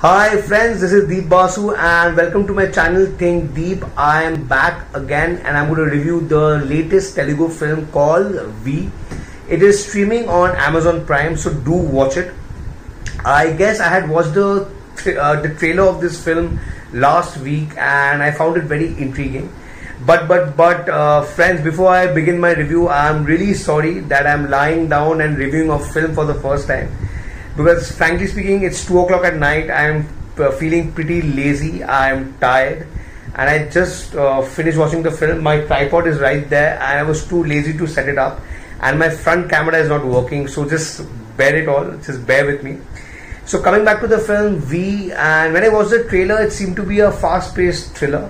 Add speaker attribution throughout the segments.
Speaker 1: Hi friends, this is Deep Basu and welcome to my channel Think Deep. I am back again and I'm going to review the latest Telugu film called V. It is streaming on Amazon Prime, so do watch it. I guess I had watched the trailer of this film last week and I found it very intriguing. But friends, before I begin my review, I'm really sorry that I'm lying down and reviewing a film for the first time. Because frankly speaking, it's 2 o'clock at night. I'm feeling pretty lazy. I'm tired, and I just finished watching the film. My tripod is right there, and I was too lazy to set it up, and my front camera is not working. So just bear it all. Just bear with me. So coming back to the film V, and when I watched the trailer, it seemed to be a fast-paced thriller.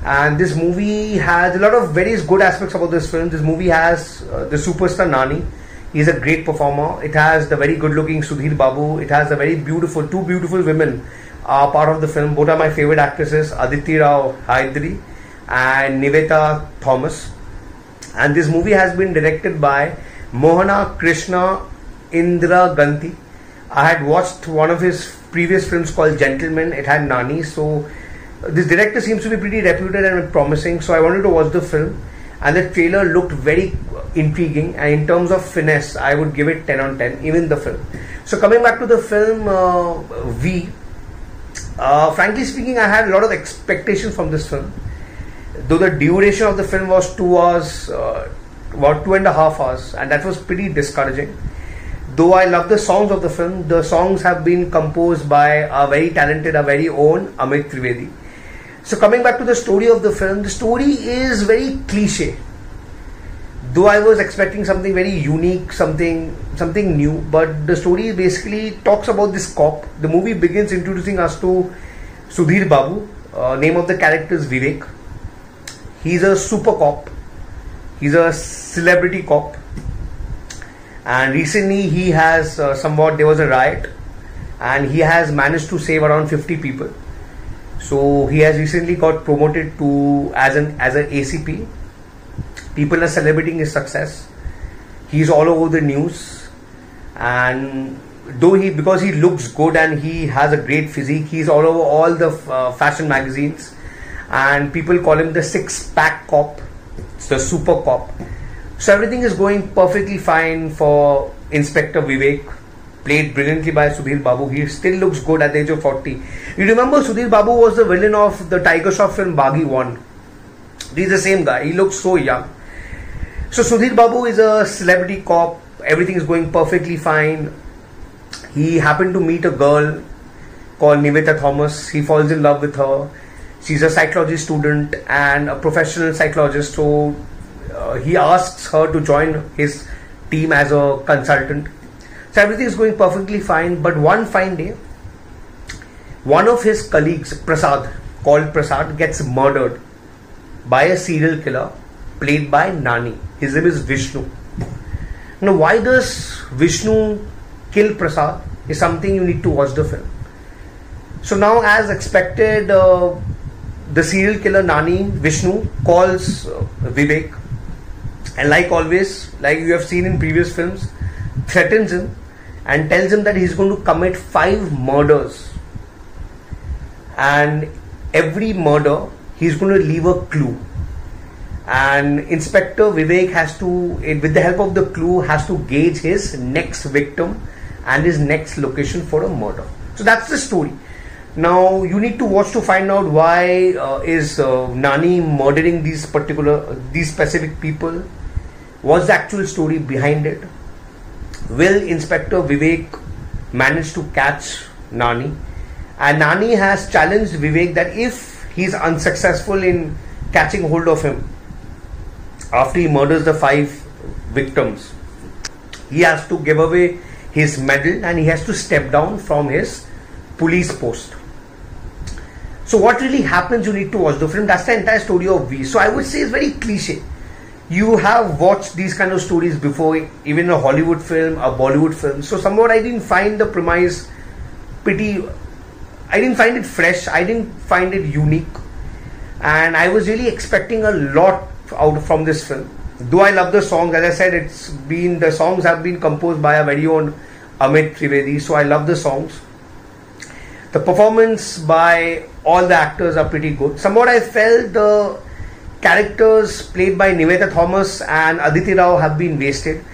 Speaker 1: And this movie has a lot of very good aspects about this film. This movie has the superstar Nani. He's a great performer. It has the very good-looking Sudhir Babu. It has the very beautiful, two beautiful women are part of the film. Both are my favorite actresses, Aditi Rao Hydari and Nivetha Thomas. And this movie has been directed by Mohana Krishna Indraganti. I had watched one of his previous films called Gentleman. It had Nani. So this director seems to be pretty reputed and promising. So I wanted to watch the film. And the trailer looked very intriguing, and in terms of finesse, I would give it 10 on 10, even the film. So coming back to the film V, frankly speaking, I had a lot of expectations from this film. Though the duration of the film was 2 hours, about 2.5 hours, and that was pretty discouraging. Though I love the songs of the film, the songs have been composed by our very talented, our very own Amit Trivedi. So coming back to the story of the film, the story is very cliche. Though I was expecting something very unique, something new, but the story basically talks about this cop. The movie begins introducing us to Sudhir Babu. Name of the character is Vivek. He's a super cop. He's a celebrity cop. And recently he has there was a riot, and he has managed to save around 50 people. So he has recently got promoted to as an ACP. People are celebrating his success. He's all over the news, and because he looks good and he has a great physique, he's all over all the fashion magazines, and people call him the six-pack cop. It's the super cop. So everything is going perfectly fine for Inspector Vivek, played brilliantly by Sudhir Babu. He still looks good at the age of 40. You remember Sudhir Babu was the villain of the Tiger Shroff film Baghi 1. He's the same guy. He looks so young. So Sudhir Babu is a celebrity cop. Everything is going perfectly fine. He happened to meet a girl called Nivetha Thomas. He falls in love with her. She's a psychology student and a professional psychologist. So he asks her to join his team as a consultant. So everything is going perfectly fine, but one fine day, one of his colleagues, called Prasad, gets murdered by a serial killer played by Nani. His name is Vishnu. Now, why does Vishnu kill Prasad is something you need to watch the film. So now, as expected, the serial killer Nani, Vishnu, calls Vivek, and like always, like you have seen in previous films, threatens him and tells him that he's going to commit 5 murders, and every murder he's going to leave a clue, and Inspector Vivek has to, with the help of the clue, has to gauge his next victim and his next location for a murder. So that's the story. Now you need to watch to find out why is Nani murdering these specific people. What's the actual story behind it? Will Inspector Vivek manage to catch Nani? And Nani has challenged Vivek that if he's unsuccessful in catching hold of him after he murders the 5 victims, he has to give away his medal and he has to step down from his police post. So what really happens, you need to watch the film. That's the entire story of V. So I would say it's very cliche. You have watched these kind of stories before, even a Hollywood film, a Bollywood film. So somewhat I didn't find the premise I didn't find it fresh. I didn't find it unique. And I was really expecting a lot out from this film. Though I love the songs, as I said, the songs have been composed by our very own Amit Trivedi. So I love the songs. The performance by all the actors are pretty good. Somewhat I felt the characters played by Nivedita Thomas and Aditi Rao have been wasted.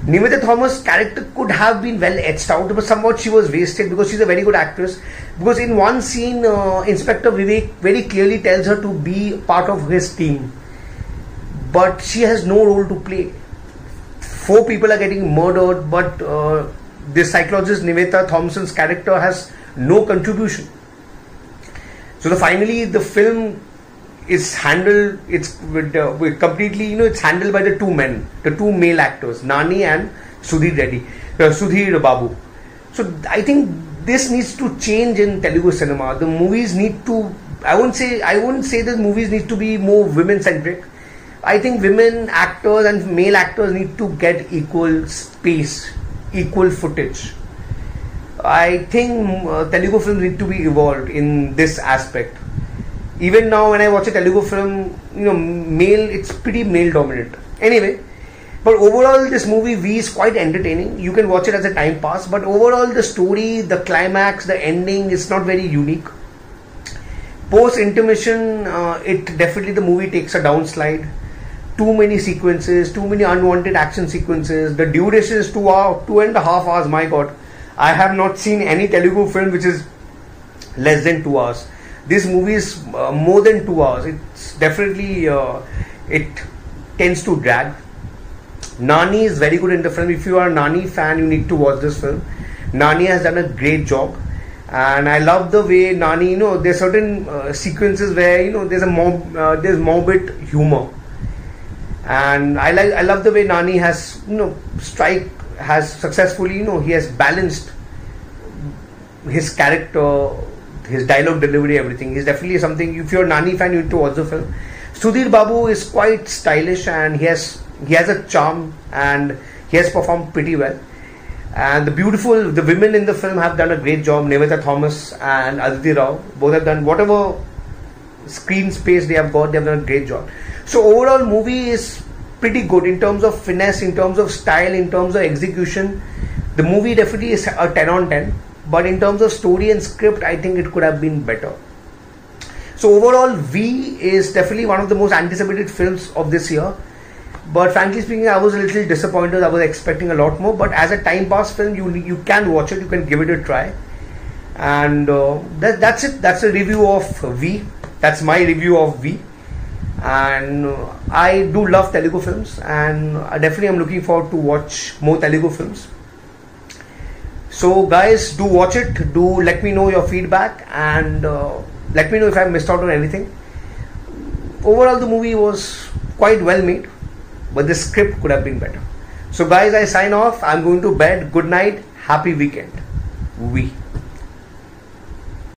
Speaker 1: Nivedita Thomas' character could have been well etched out, but somewhat she was wasted because she's a very good actress. Because in one scene, Inspector Vivek very clearly tells her to be part of his team, but she has no role to play. 4 people are getting murdered, but this psychologist Nivedita Thomas's character has no contribution. So finally the film is handled, it's with completely, it's handled by the 2 men, the 2 male actors, Nani and Sudhir Babu. So I think this needs to change in Telugu cinema. The movies need to, I wouldn't say the movies need to be more women centric. I think women actors and male actors need to get equal space, equal footage. I think Telugu films need to be evolved in this aspect. Even now when I watch a Telugu film, male, it's pretty male dominant. Anyway, but overall this movie V is quite entertaining. You can watch it as a time pass, but overall the story, the climax, the ending is not very unique. Post intermission, it definitely, the movie takes a downslide. Too many sequences, too many unwanted action sequences. The duration is 2.5 hours. My God, I have not seen any Telugu film which is less than 2 hours. This movie is more than 2 hours. It's definitely, it tends to drag. Nani is very good in the film. If you are a Nani fan, you need to watch this film. Nani has done a great job, and I love the way Nani, there's certain sequences where there's morbid humor, and I love the way Nani has has successfully, he has balanced his character, his dialogue delivery, everything. He's definitely something. If you're a Nani fan, you need to watch the film. Sudhir Babu is quite stylish, and he has a charm, and he has performed pretty well. And the women in the film have done a great job. Nivedita Thomas and Aditi Rao both have done whatever screen space they have got. They have done a great job. So overall, movie is pretty good in terms of finesse, in terms of style, in terms of execution. The movie definitely is a 10 on 10. But in terms of story and script, I think it could have been better. So overall, V is definitely one of the most anticipated films of this year. But frankly speaking, I was a little disappointed. I was expecting a lot more. But as a time pass film, you can watch it. You can give it a try. And that's it. That's a review of V. That's my review of V. And I do love Telugu films. And I definitely am looking forward to watch more Telugu films. So guys, do watch it. Do let me know your feedback. And let me know if I missed out on anything. Overall, the movie was quite well made, but the script could have been better. So guys, I sign off. I'm going to bed. Good night. Happy weekend. We.